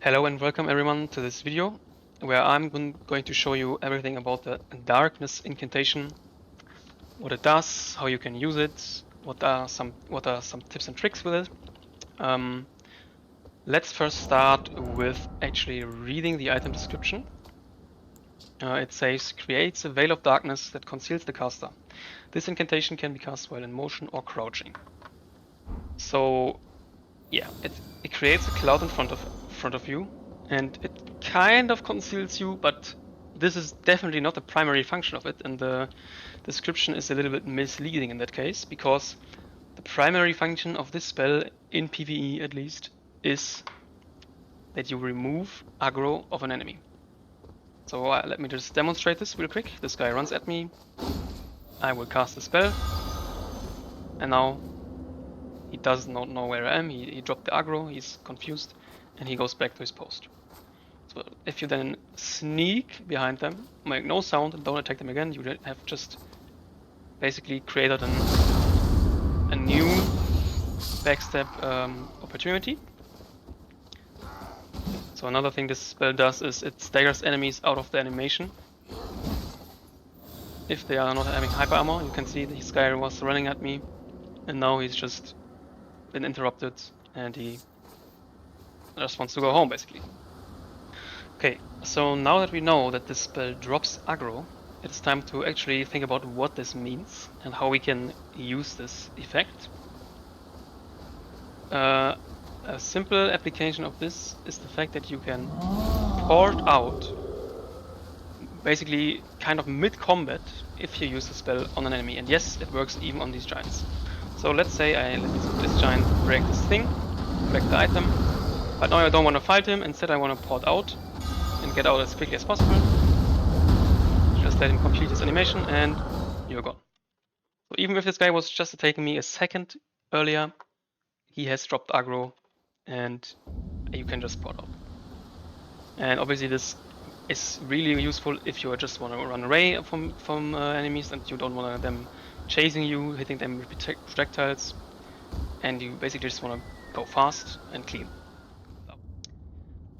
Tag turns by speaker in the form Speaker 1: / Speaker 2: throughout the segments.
Speaker 1: Hello and welcome everyone to this video where I'm going to show you everything about the Darkness Incantation, what it does, how you can use it, what are some tips and tricks with it. Let's first start with actually reading the item description. It says, creates a veil of darkness that conceals the caster. This incantation can be cast while in motion or crouching. So yeah, it creates a cloud in front of you, and it kind of conceals you, but this is definitely not the primary function of it, and the description is a little bit misleading in that case, because the primary function of this spell, in PvE at least, is that you remove aggro of an enemy. So let me just demonstrate this real quick. This guy runs at me, I will cast the spell, and now he does not know where I am, he dropped the aggro, he's confused, and he goes back to his post. So if you then sneak behind them, make no sound, and don't attack them again, you have just basically created a new backstab opportunity. So another thing this spell does is it staggers enemies out of the animation. If they are not having hyper armor, you can see this guy was running at me, and now he's just been interrupted, and he just wants to go home, basically. Okay, so now that we know that this spell drops aggro, it's time to actually think about what this means and how we can use this effect. A simple application of this is the fact that you can port out, basically kind of mid-combat, if you use the spell on an enemy. And yes, it works even on these giants. So let's say I let this giant break this thing, break the item, but now I don't want to fight him, instead I want to port out and get out as quickly as possible. Just let him complete his animation and you're gone. So even if this guy was just attacking me a second earlier, he has dropped aggro and you can just port out. And obviously this is really useful if you just want to run away from enemies and you don't want them chasing you, hitting them with projectiles, and you basically just want to go fast and clean.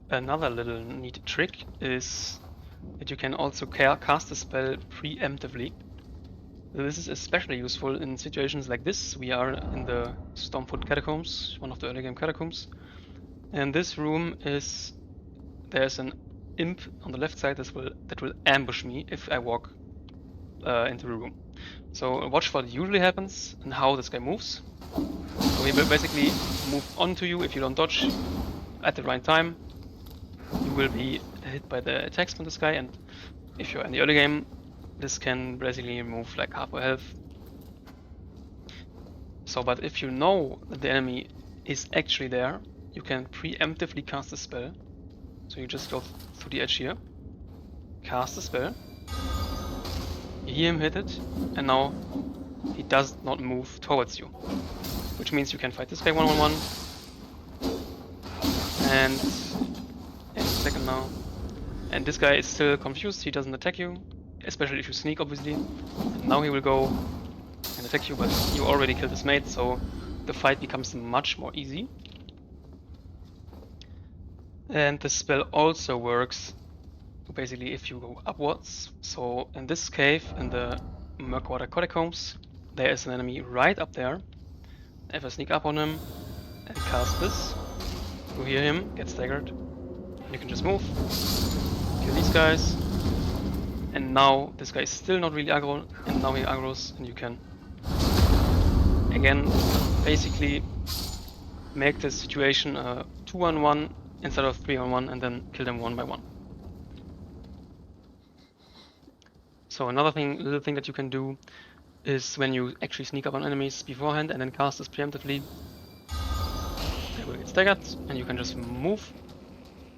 Speaker 1: Another little neat trick is that you can also cast a spell preemptively. This is especially useful in situations like this. We are in the Stormfoot Catacombs, one of the early game catacombs. And this room is, there's an imp on the left side that will ambush me if I walk into the room. So watch what usually happens and how this guy moves. So he will basically move onto you if you don't dodge at the right time. You will be hit by the attacks from this guy, and if you're in the early game, this can basically remove like half your health. So, but if you know that the enemy is actually there, you can preemptively cast a spell. So you just go through the edge here, cast a spell, you hear him hit it, and now he does not move towards you. Which means you can fight this guy one-on-one, and in a second now. And this guy is still confused, he doesn't attack you, especially if you sneak, obviously. And now he will go and attack you, but you already killed his mate, so the fight becomes much more easy. And the spell also works basically if you go upwards. So in this cave, in the Murkwater Catacombs, there is an enemy right up there. If I sneak up on him and cast this, you hear him get staggered. You can just move, kill these guys, and now this guy is still not really aggro, and now he aggros, and you can again basically make this situation a 2-on-1 instead of 3-on-1, and then kill them one by one. So another little thing that you can do is when you actually sneak up on enemies beforehand and then cast this preemptively, they will get staggered, and you can just move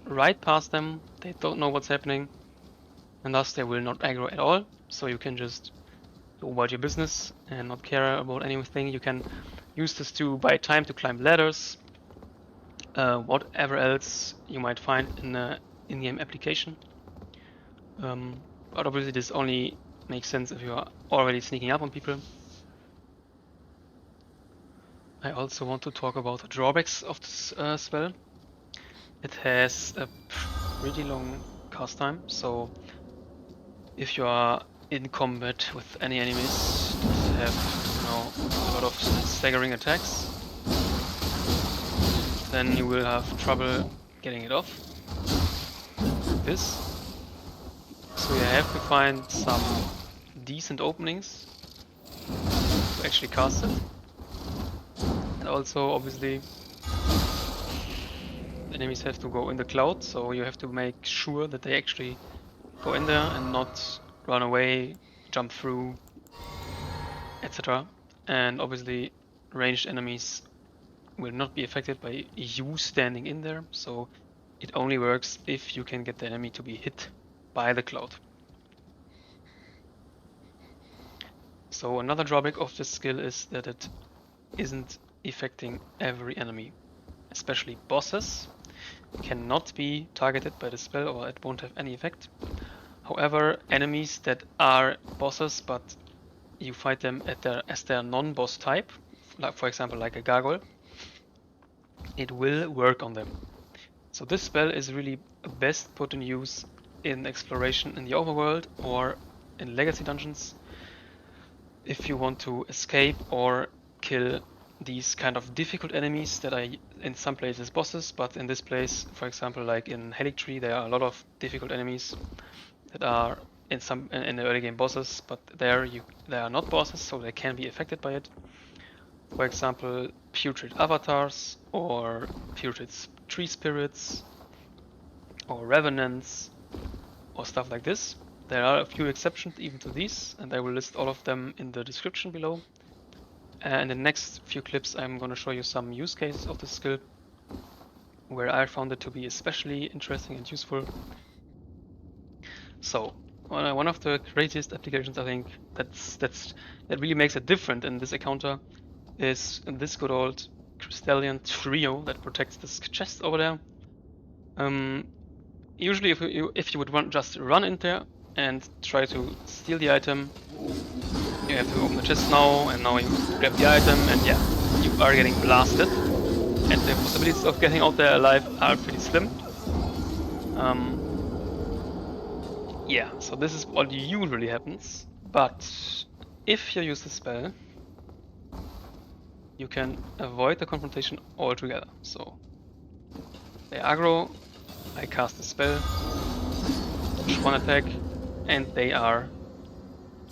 Speaker 1: right past them. They don't know what's happening, and thus they will not aggro at all. So you can just go about your business and not care about anything. You can use this to buy time to climb ladders, whatever else you might find in an in-game application. But obviously this only makes sense if you are already sneaking up on people. I also want to talk about the drawbacks of this spell. It has a pretty long cast time, so if you are in combat with any enemies that have, you know, a lot of staggering attacks, then you will have trouble getting it off. Like this. So you have to find some decent openings to actually cast it. And also, obviously, the enemies have to go in the cloud, so you have to make sure that they actually go in there and not run away, jump through, etc. And obviously, ranged enemies will not be affected by you standing in there, so it only works if you can get the enemy to be hit by the cloud. So another drawback of this skill is that it isn't affecting every enemy. Especially bosses cannot be targeted by the spell, or it won't have any effect. However, enemies that are bosses but you fight them as their non-boss type, like for example like a Gargoyle, it will work on them. So this spell is really best put in use in exploration in the overworld or in legacy dungeons if you want to escape or kill these kind of difficult enemies that are in some places bosses, but in this place, for example, like in Erdtree, there are a lot of difficult enemies that are in the early game bosses, but they are not bosses, so they can be affected by it. For example, Putrid Avatars or Putrid Tree Spirits or Revenants or stuff like this. There are a few exceptions even to these, and I will list all of them in the description below. In the next few clips I'm going to show you some use cases of this skill where I found it to be especially interesting and useful. So, one of the greatest applications I think that really makes it different in this encounter is this good old Crystallian trio that protects this chest over there. Usually if you would just run in there and try to steal the item, you have to open the chest now, and now you grab the item, and yeah, you are getting blasted. And the possibilities of getting out there alive are pretty slim. Yeah, so this is what usually happens, but if you use the spell, you can avoid the confrontation altogether. So, they aggro, I cast the spell, dodge one attack, and they are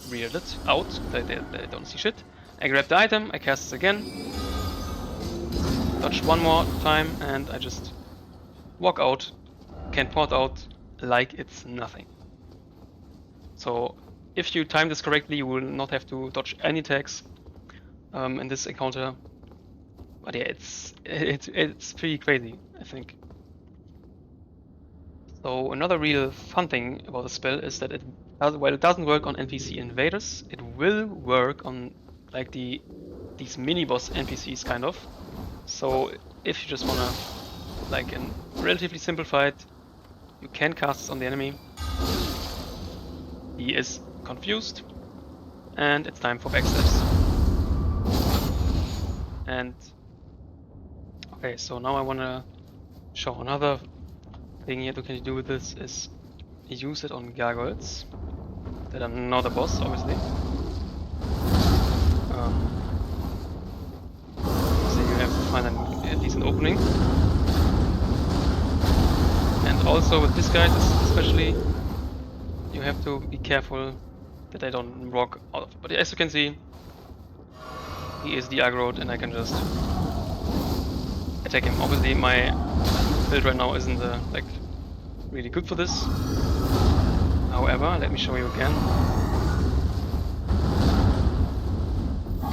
Speaker 1: weirded out, they don't see shit. I grab the item, I cast it again, dodge one more time, and I just walk out, can port out like it's nothing. So if you time this correctly, you will not have to dodge any attacks in this encounter. But yeah, it's pretty crazy, I think. So another real fun thing about the spell is that while it doesn't work on NPC invaders, it will work on like these mini boss NPCs kind of. So if you just wanna, like in relatively simple fight, you can cast this on the enemy. He is confused, and it's time for backstabs. And okay, so now I wanna show another thing here you can do with this is use it on Gargoyles that are not a boss, obviously. So you have to find a decent opening. And also with this guy, especially, you have to be careful that they don't rock out of it. But as you can see, he is de-aggroed and I can just attack him. Obviously my build right now isn't like really good for this. However, let me show you again.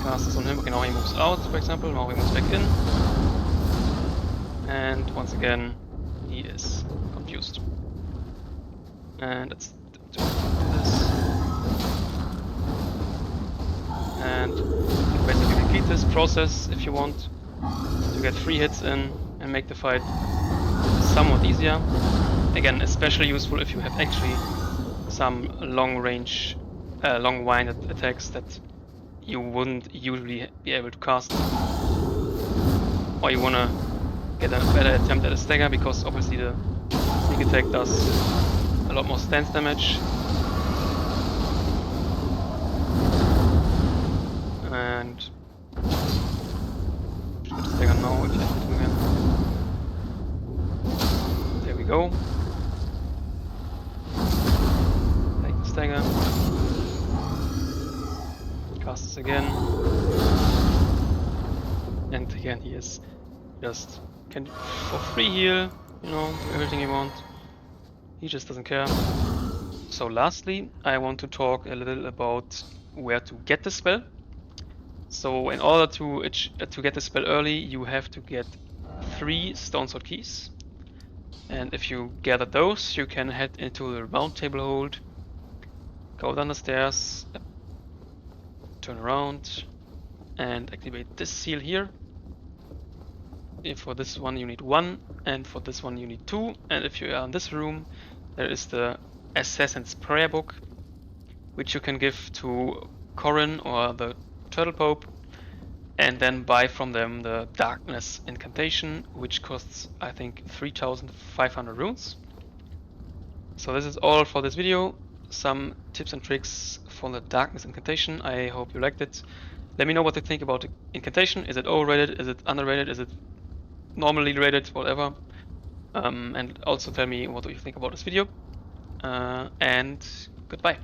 Speaker 1: Cast this on him. Okay, now he moves out, for example. Now he moves back in. And once again, he is confused. And let's do this. And you basically repeat this process if you want to get 3 hits in and make the fight somewhat easier. Again, especially useful if you have actually some long-range, long-winded attacks that you wouldn't usually be able to cast, or you wanna get a better attempt at a stagger, because obviously the sneak attack does a lot more stance damage. And should stagger now if I hit him again. There we go. Take the stagger. Cast this again. And again he is just can for free heal, you know, do everything you want. He just doesn't care. So lastly, I want to talk a little about where to get the spell. So in order to get the spell early, you have to get 3 Stone Sword keys. And if you gather those, you can head into the round table hold, go down the stairs, turn around, and activate this seal here. For this one you need 1, and for this one you need 2. And if you are in this room, there is the Assassin's Prayer Book, which you can give to Corin or the Turtle Pope, and then buy from them the Darkness Incantation, which costs, I think, 3,500 runes. So this is all for this video. Some tips and tricks for the Darkness Incantation. I hope you liked it. Let me know what you think about the Incantation. Is it overrated? Is it underrated? Is it normally rated? Whatever. And also tell me what do you think about this video. And goodbye.